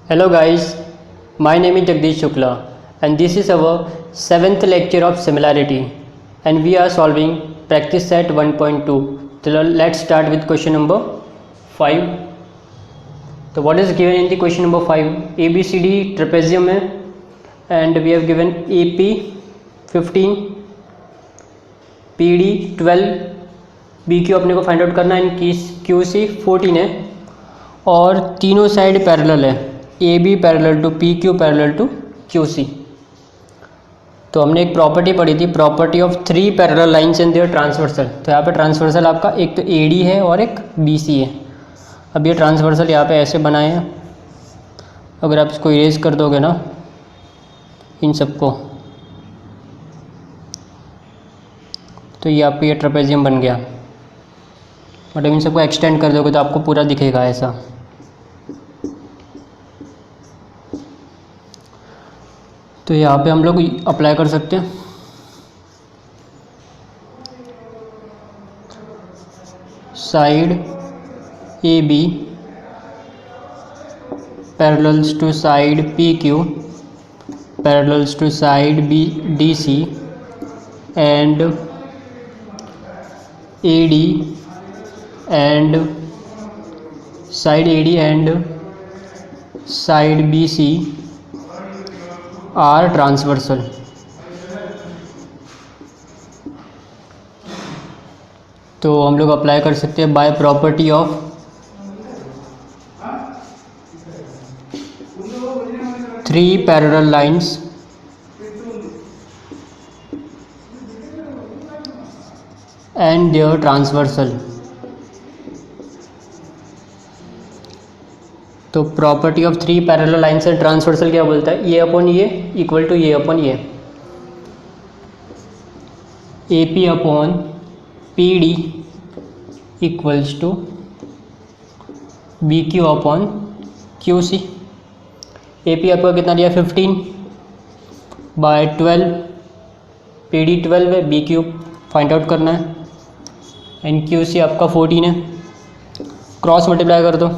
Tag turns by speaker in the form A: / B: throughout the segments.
A: Hello guys, my name is Jagdish Shukla and this is our 7th lecture of similarity and we are solving practice set 1.2. So let's start with question number 5. So what is given in the question number 5? ABCD trapezium है and we have given AP 15, PD 12, BQ अपने को find out करना है, QC 14 है और तीनों side parallel है, AB parallel to PQ parallel to QC। तो हमने एक प्रॉपर्टी पढ़ी थी, property of 3 parallel lines in their transversal. तो यहाँ पे ट्रांसवर्सल आपका एक तो AD है और एक BC है। अब ये ट्रांसवर्सल यहाँ पे ऐसे बनाए हैं, अगर आप इसको इरेज कर दोगे ना इन सबको, तो ये आपका ये ट्रेपेजियम बन गया। मतलब इन सबको एक्सटेंड कर दोगे तो आपको पूरा दिखेगा ऐसा। तो यहाँ पे हम लोग अप्लाई कर सकते हैं। Side AB parallels to side PQ parallels to side DC and AD and side AD and side BC are transversal। तो हम लोग अप्लाई कर सकते हैं by property of three parallel lines and their transversal. तो property of 3 parallel lines and transversal क्या बोलता है? ये अपॉन ये इक्वल टू ये अपॉन ये, AP upon PD equals to BQ upon QC। AP आपका कितना दिया 15 बाय 12, PD 12 है, BQ फाइंड आउट करना है एंड QC आपका 14 है। क्रॉस मल्टीप्लाई कर दो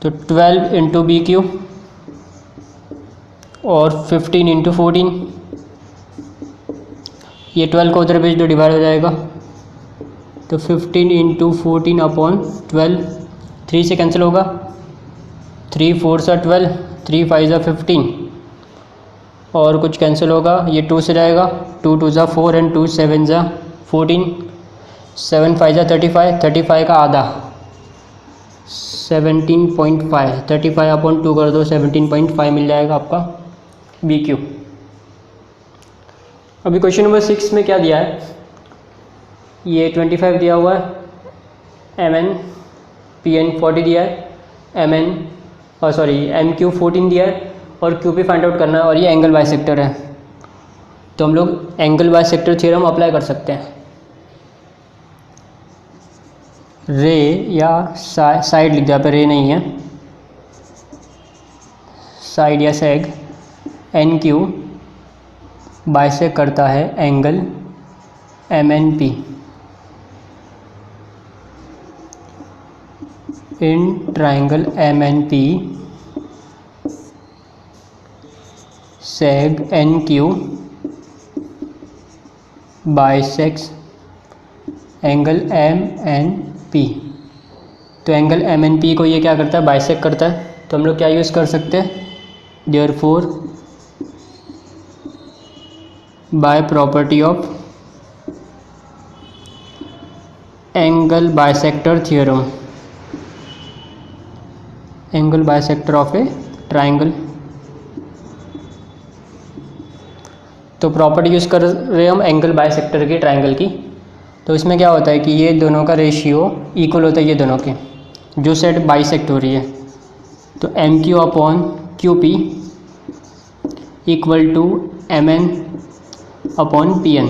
A: तो 12 इंटू BQ और 15 इंटू 14, ये 12 को उधर भेज दो, डिवाइड हो जाएगा। तो 15 इंटू 14 अपॉन 12, 3 से कैंसिल होगा, 3 4 सा 12, 3 5 सा 15 और कुछ कैंसिल होगा, ये 2 से जाएगा, 2 2 सा 4 एंड 2 7 सा 14, 7 5 सा 35, 35 का आधा 17.5, 35 अपॉन 2 कर दो, 17.5 मिल जाएगा आपका BQ। अभी क्वेश्चन नंबर 6 में क्या दिया है? ये 25 दिया हुआ है, MN PN 40 दिया है, MQ 14 दिया है और QP फाइंड आउट करना है और ये एंगल बाइसेक्टर है। तो हम लोग एंगल बाइसेक्टर थ्योरम अप्लाई कर सकते हैं। रे या साइड लिख दिया, पे रे नहीं है, साइड या सेग NQ बाइसेक्ट करता है angle MNP in triangle MNP सेग NQ bisects angle MNP। तो एंगल MNP को ये क्या करता है? बाइसेक्ट करता है। तो हम लोग क्या यूज़ कर सकते हैं? Therefore by property of angle bisector theorem, angle bisector of A triangle. तो प्रॉपर्टी यूज़ कर रहे हम एंगल बाइसेक्टर की ट्राइंगल की। तो इसमें क्या होता है कि ये दोनों का रेशियो इक्वल होता है, ये दोनों के जो सेट बाइसेक्ट हो रही है। तो MQ upon QP equal to MN upon PN।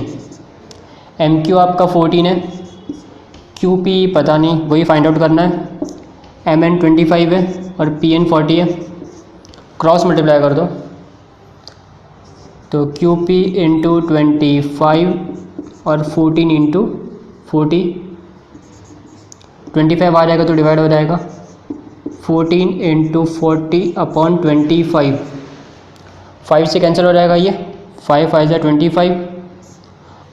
A: MQ आपका 14 है, QP पता नहीं, वही फाइंड आउट करना है। MN 25 है और PN 40 है। क्रॉस मल्टीप्लाई कर दो तो QP इंटू 25 और 14 इंटू 40, 25 आ जाएगा तो डिवाइड हो जाएगा, 14 इंटू 40/25, 5 से कैंसिल हो जाएगा ये, 5 5 जा 25,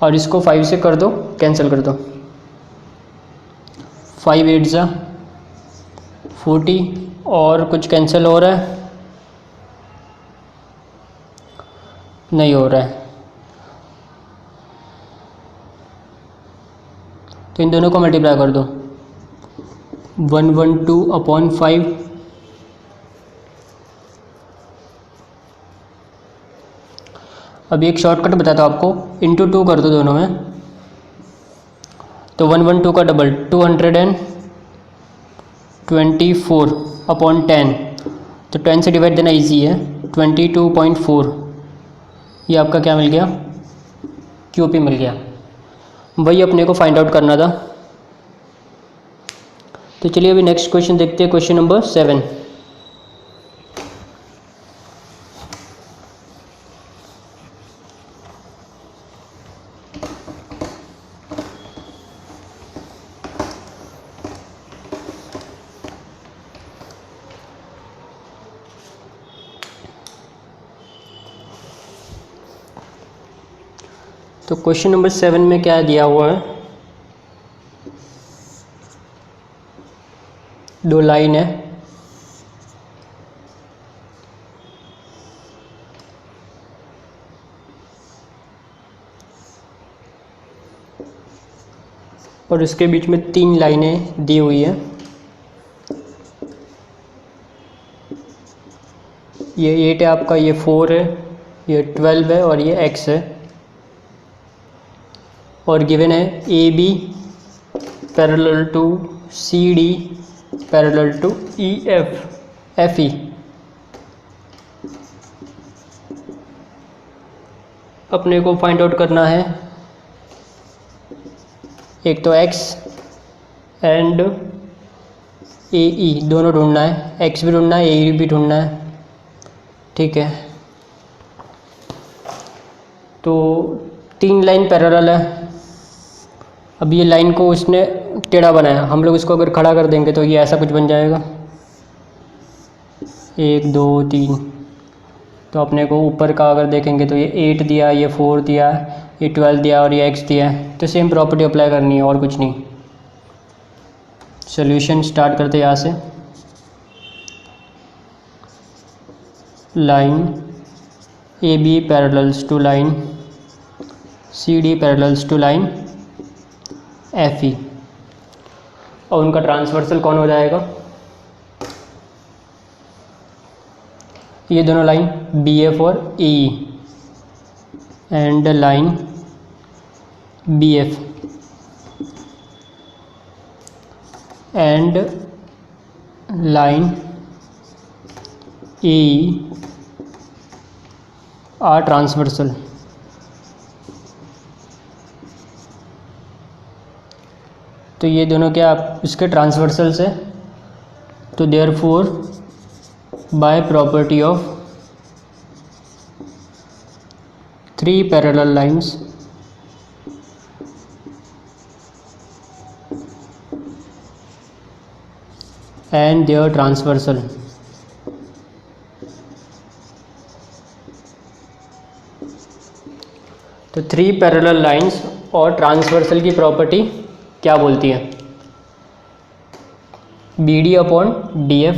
A: और इसको 5 से कर दो, कैंसिल कर दो, 5 8 जा 40, और कुछ कैंसिल हो रहा है, नहीं हो रहा है, तो इन दोनों को मल्टीप्लाई कर दो, 112/5, अभी एक शॉर्टकट बताता हूँ आपको, इंटू 2 कर दो दोनों में, तो 112 का डबल 224/10, तो 10 से डिवाइड देना इजी है, 22.4, ये आपका क्या मिल गया, QP मिल गया। वही अपने को फाइंड आउट करना था। तो चलिए अभी नेक्स्ट क्वेश्चन देखते हैं, क्वेश्चन नंबर 7। तो क्वेश्चन नंबर 7 में क्या दिया हुआ है, 2 लाइन है, और उसके बीच में 3 लाइनें दी हुई है, ये 8 है आपका, ये 4 है, ये 12 है, और ये x है, और गिवन है AB parallel to CD parallel to FE। अपने को फाइंड आउट करना है एक तो x एंड AE दोनों ढूंढना है, x भी ढूंढना है, AE भी ढूंढना है, ठीक है। तो 3 लाइन पैरेलल है, अब ये लाइन को उसने टेढ़ा बनाया, हम लोग इसको अगर खड़ा कर देंगे तो ये ऐसा कुछ बन जाएगा, 1 2 3, तो अपने को ऊपर का अगर देखेंगे तो ये 8 दिया, ये 4 दिया, ये 12 दिया, और ये x दिया है, तो सेम प्रॉपर्टी अप्लाई करनी है और कुछ नहीं। सॉल्यूशन स्टार्ट करते हैं यहाँ से, line AB parallels to line CD parallels to line FE, और उनका ट्रांसवर्सल कौन हो जाएगा, ये दोनों लाइन BF और AE, and line BF and line AE are transversal. तो ये दोनों क्या इसके ट्रांसवर्सल से, तो therefore by property of 3 parallel lines and their transversal, तो 3 पैरेलल लाइंस और ट्रांसवर्सल की प्रॉपर्टी क्या बोलती है, BD/DF,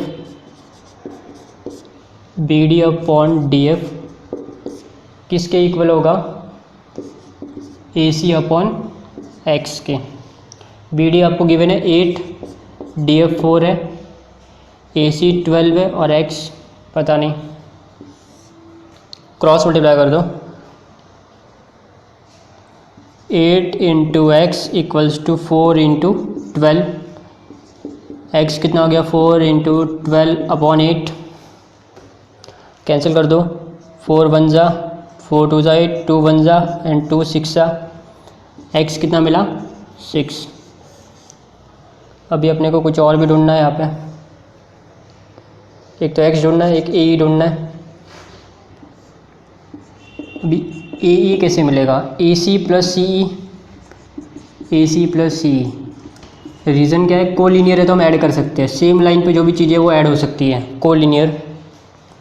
A: BD/DF किसके इक्वल होगा, AC/x के। BD आपको गिवन है 8, DF 4 है, AC 12 है, और x पता नहीं, क्रॉस मल्टीप्लाई कर दो, 8 into x equals to 4 into 12, x कितना हो गया, 4 इंटू 12/8, कैंसिल कर दो, 4 1 जा, 4 2 जा 8, 2 1 जा एंड 2 6 जा, एक्स कितना मिला 6। अभी अपने को कुछ और भी ढूंढना है यहाँ पे, एक तो एक्स ढूंढना है, एक AE ढूंढना है। अभी AE कैसे मिलेगा, AC plus CE, AC plus CE, reason क्या है, कोलिनियर है तो हम ऐड कर सकते हैं, सेम लाइन पे जो भी चीज़ें वो ऐड हो सकती हैं, कोलिनियर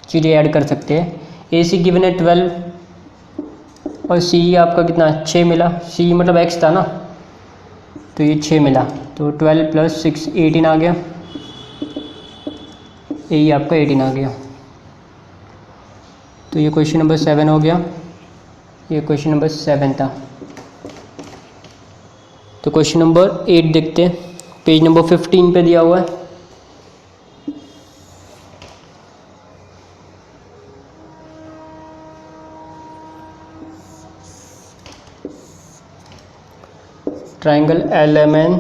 A: चीज़ें ऐड कर सकते हैं। ए सी गिवन है 12 और सी आपका कितना 6 मिला, सी मतलब एक्स था ना, तो ये 6 मिला, तो 12 + 6 18 आ गया, यही आपका 18 आ गया। तो ये क्वेश्चन नंबर 7 हो गया, ये क्वेश्चन नंबर 7 था। तो क्वेश्चन नंबर 8 देखते हैं, पेज नंबर 15 पे दिया हुआ है। ट्राइंगल LMN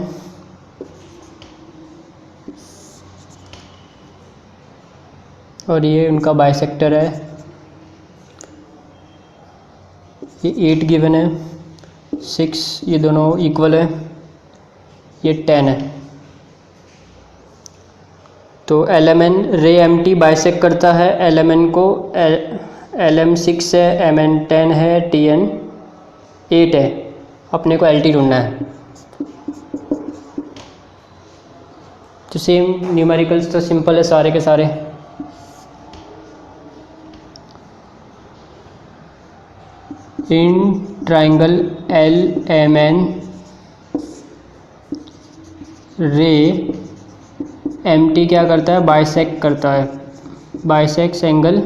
A: और ये उनका बाइसेक्टर है, ये 8 गिवन है, 6 ये दोनों इक्वल है, ये 10 है। तो LMN रे MT बाइसेक्ट करता है LMN को, LM 6 है, MN 10 है, TN 8 है, अपने को LT ढूंढना है। तो सेम न्यूमेरिकल्स तो सिंपल है सारे के सारे। इन ट्राइंगल LMN रे MT क्या करता है, बाइसेक्ट करता है, बाइसेक्ट एंगल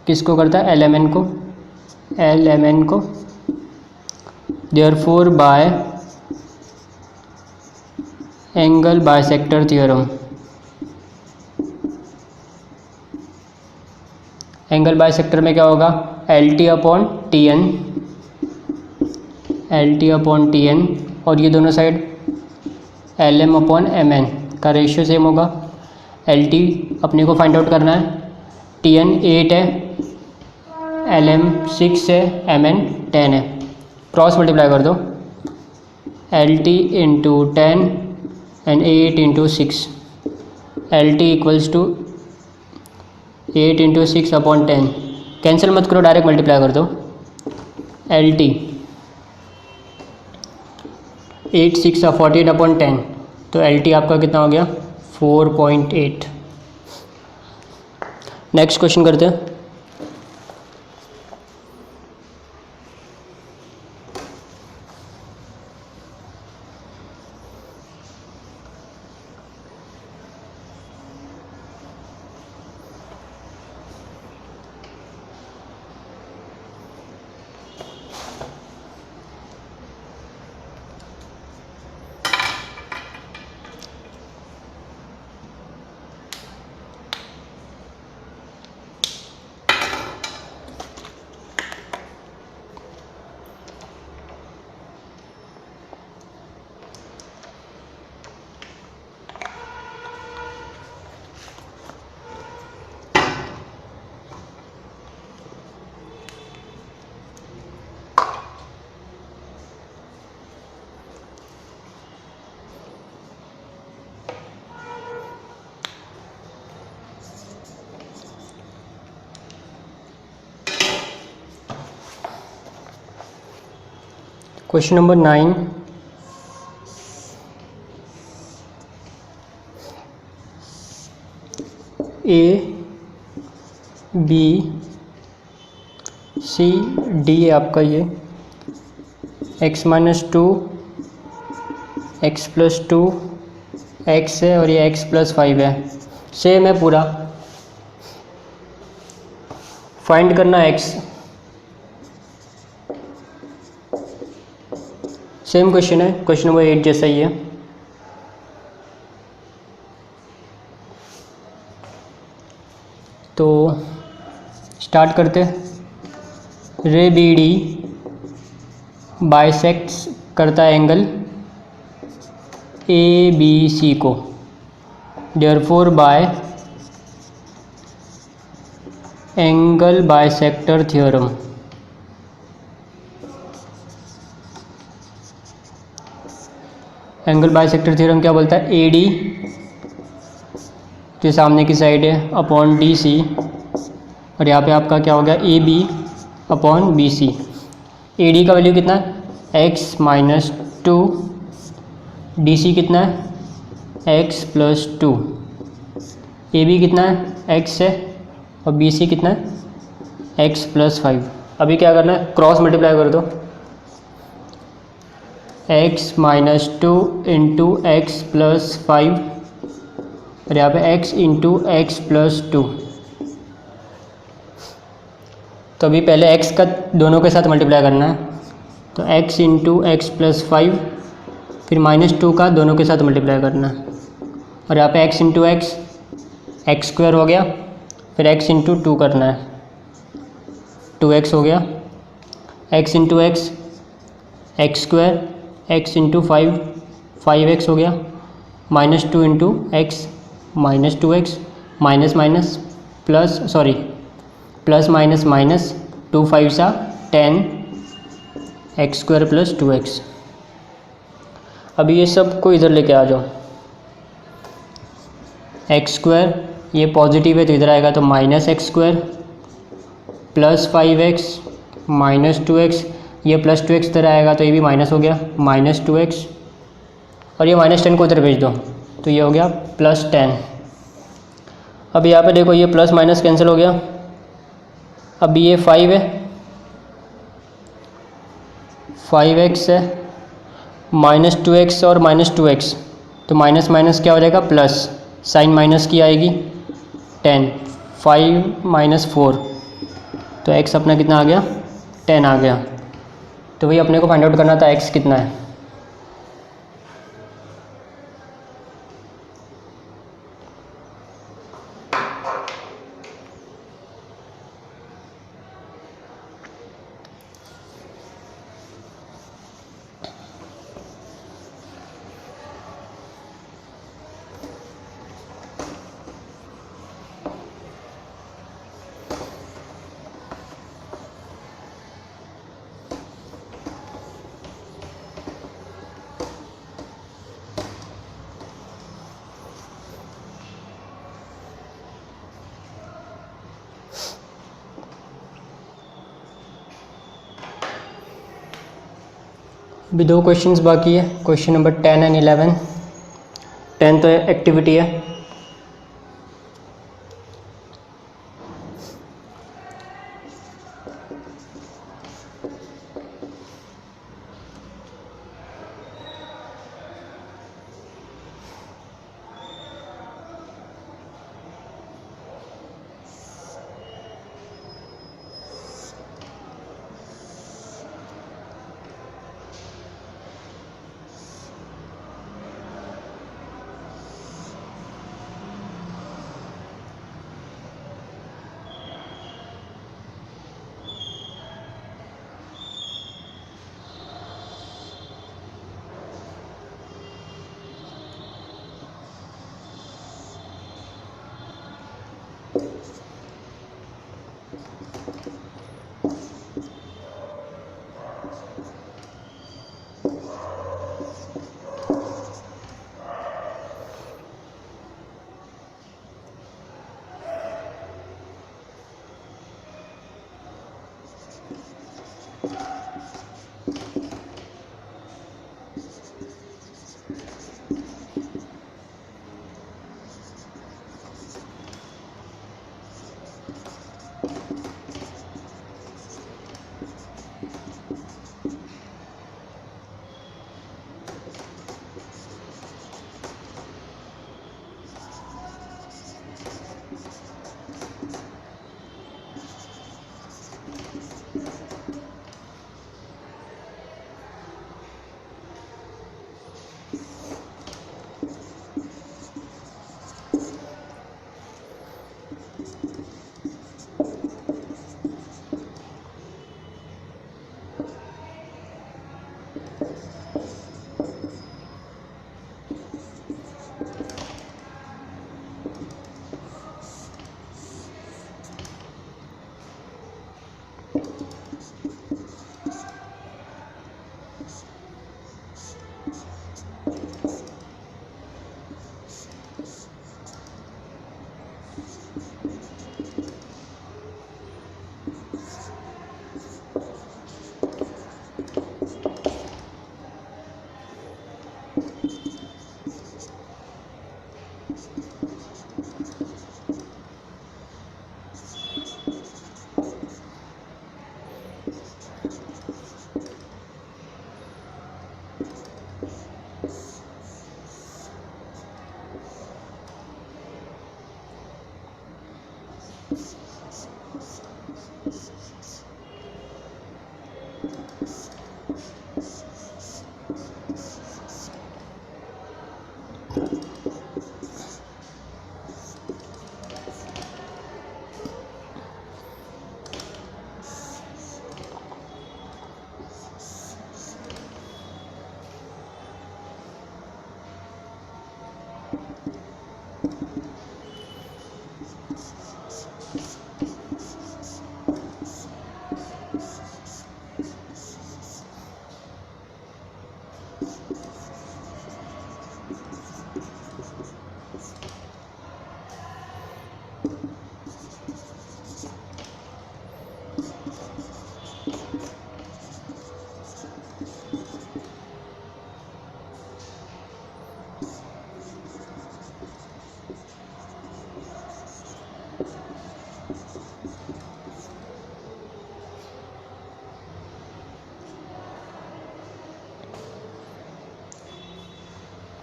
A: किसको करता है, LMN को, therefore by angle bisector theorem, angle bisector में क्या होगा, LT/TN, और ये दोनों साइड LM/MN का रेशियो सेम होगा। LT अपने को फाइंड आउट करना है, TN 8 है, LM 6 है, MN 10 है, क्रॉस मल्टीप्लाई कर दो, LT × 10 एंड 8 × 6, LT = 8 × 6/10, कैंसिल मत करो, डायरेक्ट मल्टीप्लाई कर दो, LT 8 6 48/10, तो LT आपका कितना हो गया 4.8। नेक्स्ट क्वेश्चन करते हैं। क्वेश्चन नंबर 9, ABCD है आपका, ये x - 2 x + 2 x है और ये x + 5 है, सेम है पूरा। फाइंड करना x, सेम क्वेश्चन है, क्वेश्चन नंबर 8 जैसा ही है। तो स्टार्ट करते, रे BD बाइसेक्ट्स करता है एंगल ABC को, therefore by angle bisector theorem, angle bisector theorem क्या बोलता है, AD जो सामने की साइड है अपॉन DC, और यहाँ पे आपका क्या हो गया AB/BC। AD का वैल्यू कितना है, x - 2 डी सी कितना है x plus two, A B कितना है एक्स है, और बी सी कितना है एक्स प्लस फाइव। अभी क्या करना है, क्रॉस मल्टीप्लाई कर दो, x minus two into x plus five, और यहाँ पे x into x plus to. तो अभी पहले x का दोनों के साथ मल्टीप्लाई करना है, तो x into x plus five, फिर माइनस टू का दोनों के साथ मल्टीप्लाई करना है, और यहाँ पे x into x x square हो गया, फिर x इंटू टू करना है, 2x हो गया, x into x x square, x into five 5x हो गया, minus two into x minus 2x, minus minus plus sorry plus minus minus, 2 5 सा 10 एक्स स्क्वायर प्लस 2x। अभी ये सब को इधर लेके आ जाओ, एक्स स्क्वायर ये पॉजिटिव है तो इधर आएगा, तो minus x square plus 5x minus 2x, ये प्लस 2x इधर आएगा तो ये भी माइनस हो गया, माइनस 2x, और ये माइनस 10 को इधर भेज दो तो ये हो गया प्लस 10। अब यहाँ पे देखो ये प्लस माइनस कैंसिल हो गया, अब ये 5 है, 5x है, माइनस 2x और माइनस 2x, तो माइनस माइनस क्या हो जाएगा प्लस, साइन माइनस की आएगी 10, 5 माइनस 4, तो x अपना कितना आ गया 10 आ गया। तो वही अपने को फाइंड आउट करना था x कितना है। अभी 2 क्वेश्चंस बाकी है, क्वेश्चन नंबर 10 एंड 11। 10 तो एक्टिविटी है,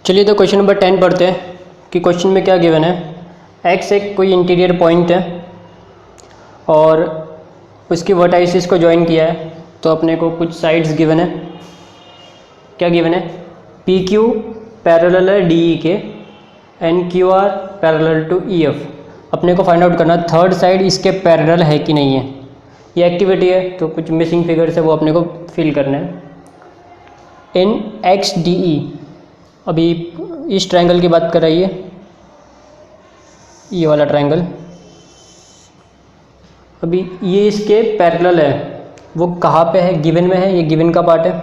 A: चलिए तो क्वेश्चन नंबर 10 पढ़ते हैं कि क्वेश्चन में क्या गिवन है। एक्स एक कोई इंटीरियर पॉइंट है और उसकी वर्टाइसिस को ज्वाइन किया है, तो अपने को कुछ साइड्स गिवन है। क्या गिवन है? पी क्यू पैरेलल है डी ई के and Q R parallel to E F. अपने को फाइंड आउट करना थर्ड साइड इसके पैरेलल है कि नहीं है। ये एक्टिविटी है तो कुछ मिसिंग फिगर्स है वो अपने को फिल करना है। इन एक्स डी ई, अभी इस ट्रायंगल की बात कर रही है, ये वाला ट्रायंगल। अभी ये इसके पैरेलल है, वो कहाँ पे है? गिवन में है, ये गिवन का पार्ट है,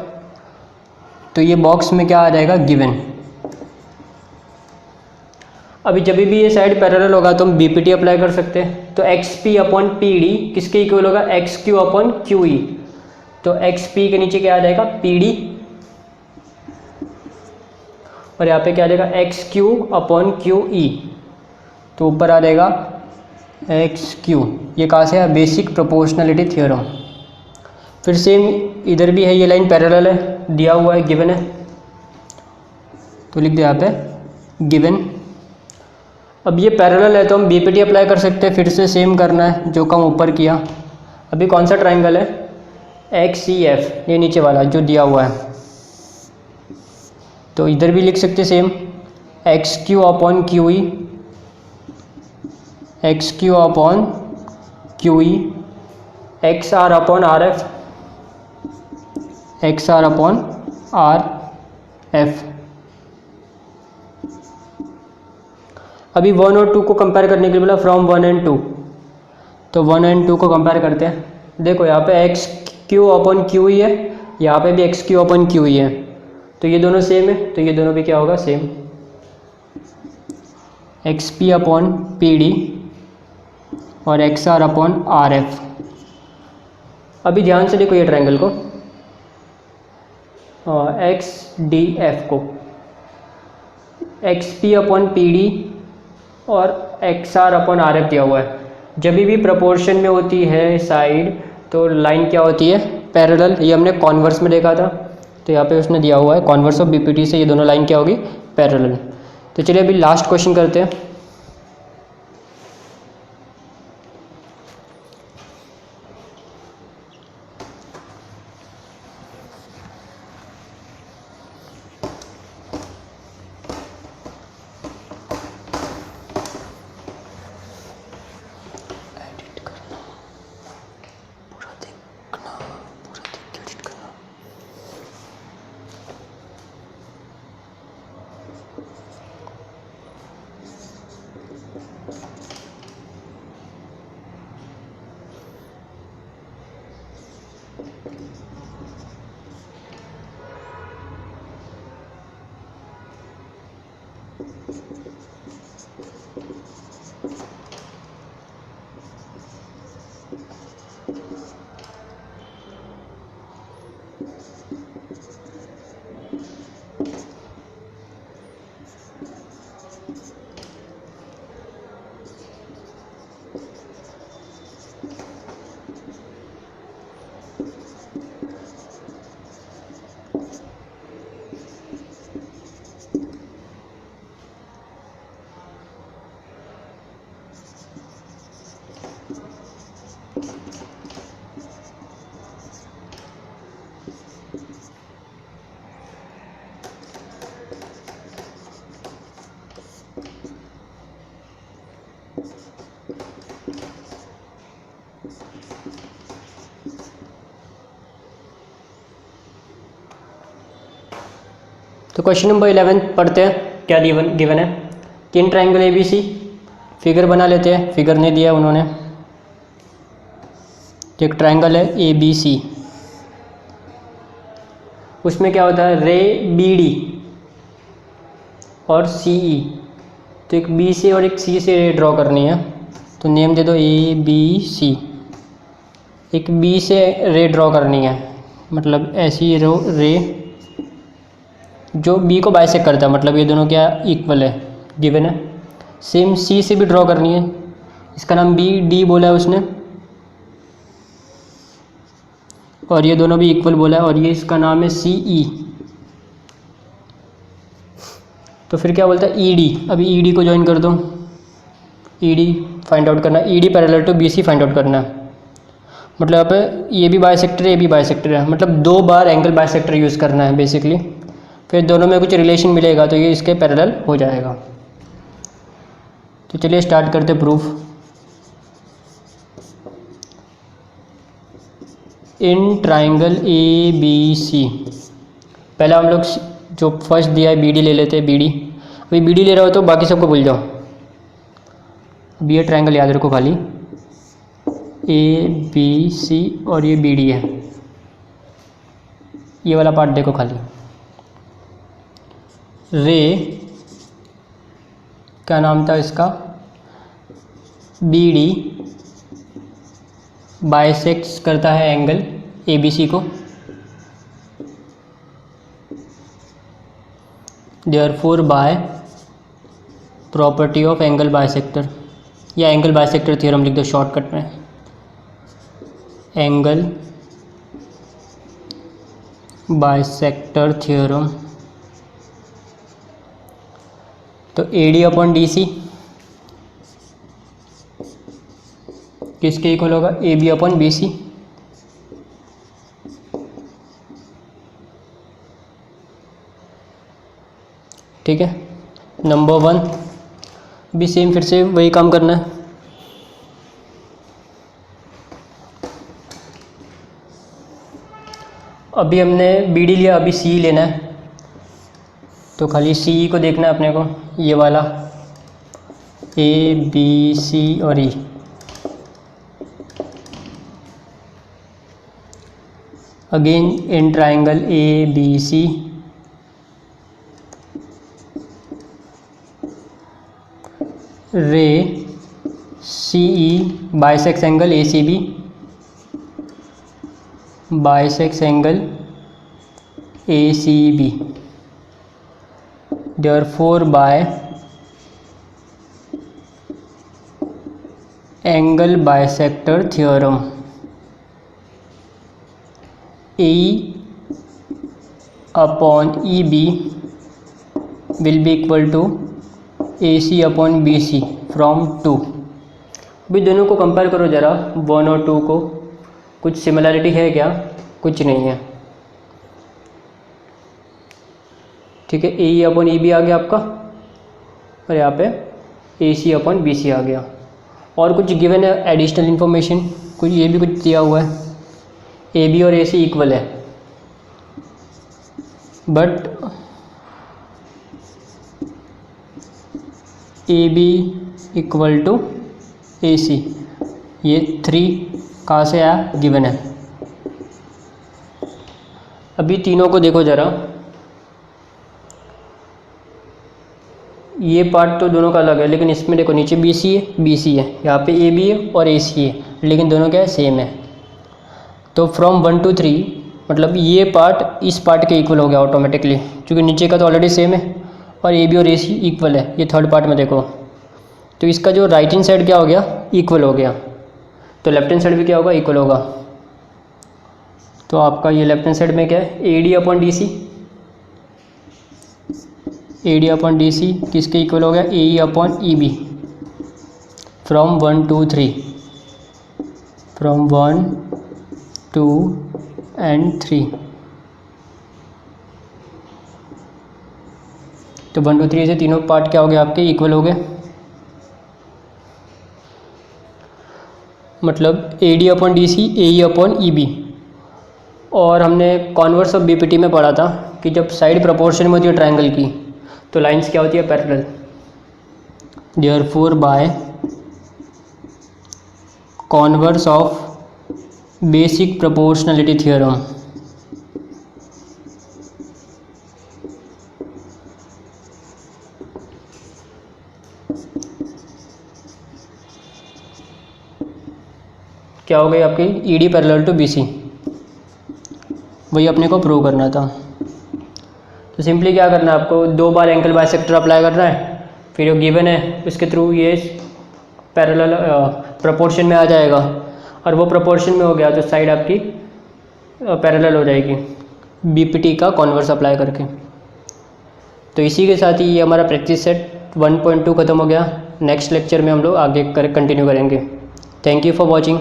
A: तो ये बॉक्स में क्या आ जाएगा? गिवन। अभी जब भी ये साइड पैरेलल होगा तो हम बीपीटी अप्लाई कर सकते हैं। तो x P upon P D किसके इक्वल होगा? एक्स क्यू अपॉन क्यू ई। तो एक्स पी के नीचे क्या आ जाएगा? पी डी, और यहाँ पे क्या आ जाएगा? एक्स क्यू अपॉन क्यू ई, तो ऊपर आ जाएगा एक्स क्यू। ये कहाँ से है? Basic proportionality theorem. फिर सेम इधर भी है, ये लाइन पैरेलल है, दिया हुआ है, गिवन है, तो लिख दो यहाँ पे गिवन। अब ये पैरेलल है तो हम बीपीटी अप्लाई कर सकते हैं, फिर से सेम करना है जो काम ऊपर किया। अभी कौन सा ट्रायंगल है? एक्स सी एफ, ये नीचे वाला जो दिया हुआ है, तो इधर भी लिख सकते same, X Q upon Q E, X Q upon Q E, X R upon R F, X R upon R F. अभी 1 और 2 को कंपेयर करने के लिए बोला फ्रॉम 1 एंड 2, तो 1 एंड 2 को कंपेयर करते हैं। देखो यहाँ पे एक्स क्यू अपॉन क्यू ई है, यहाँ पे भी एक्स क्यू अपॉन क्यू ई है, तो ये दोनों सेम है, तो ये दोनों भी क्या होगा? Same. X P upon P D और X R upon R F. अभी ध्यान से देखो ये ट्रायंगल को, एक्स डी एफ को, X P upon P D और X R upon R F दिया हुआ है। जब भी प्रोपोर्शन में होती है साइड तो लाइन क्या होती है? पैरेलल। ये हमने कॉन्वर्स में देखा था, तो यहाँ पे उसने दिया हुआ है कॉन्वर्स ऑफ बीपीटी से ये दोनों लाइन क्या होगी? पैरेलल। तो चलिए अभी लास्ट क्वेश्चन करते हैं। तो क्वेश्चन नंबर 11 पढ़ते हैं, क्या गिवन है। 3 ट्राइंगल ABC, फिगर बना लेते हैं, फिगर नहीं दिया उन्होंने। एक ट्राइंगल है ABC, उसमें क्या होता है, रे BD और CE। तो एक B से और एक C से रे ड्रॉ करनी है, तो नेम दे दो ABC। एक B से रे ड्रॉ करनी है, मतलब ऐसी रे जो B को बाइसेक्ट करता है, मतलब ये दोनों क्या इक्वल है, गिवन है। सेम C से भी ड्रॉ करनी है, इसका नाम BD बोला है उसने, और ये दोनों भी इक्वल बोला है, और ये इसका नाम है CE। तो फिर क्या बोलता है ED। अभी ED को ज्वाइन कर दो, ED फाइंड आउट करना, ED parallel to BC find out करना है। मतलब यहाँ पे ये भी बाइसेक्टर है, ये भी बाइसेक्टर है, मतलब 2 बार एंगल बाइसेक्टर यूज़ करना है बेसिकली। फिर दोनों में कुछ रिलेशन मिलेगा तो ये इसके पैरेलल हो जाएगा। तो चलिए स्टार्ट करते प्रूफ। इन ट्राइंगल ABC, पहला हम लोग जो फर्स्ट दिया है BD ले लेते हैं, BD। अभी BD ले रहा हो तो बाकी सबको भूल जाओ। अभी ये ट्राइंगल याद रखो खाली, ABC और ये BD है, ये वाला पार्ट देखो खाली। रे क्या नाम था इसका, BD बाइसेक्ट्स करता है एंगल ABC को, therefore by property of angle bisector, या एंगल बाइसेक्टर थ्योरम लिख दो शॉर्टकट में, एंगल बाइसेक्टर थ्योरम। तो AD अपॉन DC किसके इक्वल होगा, AB अपॉन BC। ठीक है, नंबर 1 भी सेम, फिर से वही काम करना है। अभी हमने BD लिया, अभी CE लेना है, तो खाली CE को देखना है अपने को, ये वाला ABC और E। Again in triangle ABC, ray CE bisects angle ACB, bisects angle ACB, therefore by angle bisector theorem, AE upon EB will be equal to AC upon BC from 2। अभी दोनों को कंपेयर करो ज़रा, 1 और 2 को, कुछ similarity है क्या, कुछ नहीं है। ठीक है, AE अपॉन EB आ गया आपका, और यहाँ पे AC अपॉन BC आ गया। और कुछ गिवन है एडिशनल इन्फॉर्मेशन, कुछ ये भी कुछ दिया हुआ है, AB और AC इक्वल है, but AB equal to AC, ये 3 कहाँ से आया, गिवन है। अभी तीनों को देखो ज़रा, ये पार्ट तो दोनों का अलग है, लेकिन इसमें देखो नीचे BC है, यहाँ पे AB है और AC है, लेकिन दोनों क्या है, सेम है। तो फ्रॉम 1 to 3 मतलब ये पार्ट इस पार्ट के इक्वल हो गया ऑटोमेटिकली, क्योंकि नीचे का तो ऑलरेडी सेम है, और AB और AC इक्वल है। ये थर्ड पार्ट में देखो, तो इसका जो राइट हैंड साइड क्या हो गया, इक्वल हो गया, तो लेफ्ट हैंड साइड भी क्या होगा, इक्वल होगा। तो आपका ये लेफ्ट हैंड साइड में क्या है, AD upon DC, AD upon DC किसके इक्वल हो गया, AE upon EB from 1 to 3, from 1 2 and 3। तो 1 2 3 से तीनों पार्ट क्या हो गए आपके, इक्वल हो गए। मतलब AD upon DC AE upon EB और हमने कॉन्वर्स ऑफ बीपीटी में पढ़ा था कि जब साइड प्रोपोर्शन में होती है ट्रायंगल की तो लाइंस क्या होती है, parallel. Therefore by converse of basic proportionality theorem क्या हो गई आपकी, ईडी पैरेलल टू बीसी, वही अपने को प्रूव करना था। तो सिंपली क्या करना है आपको, 2 बार एंगल बाइसेक्टर अप्लाई करना है, फिर जो गिवन है उसके थ्रू ये पैरेलल प्रोपोर्शन में आ जाएगा, और वो प्रोपोर्शन में हो गया तो साइड आपकी पैरेलल हो जाएगी बीपीटी का कॉन्वर्स अप्लाई करके। तो इसी के साथ ही ये हमारा प्रैक्टिस सेट 1.2 ख़त्म हो गया। नेक्स्ट लेक्चर में हम लोग आगे कंटिन्यू करेंगे। Thank you for watching.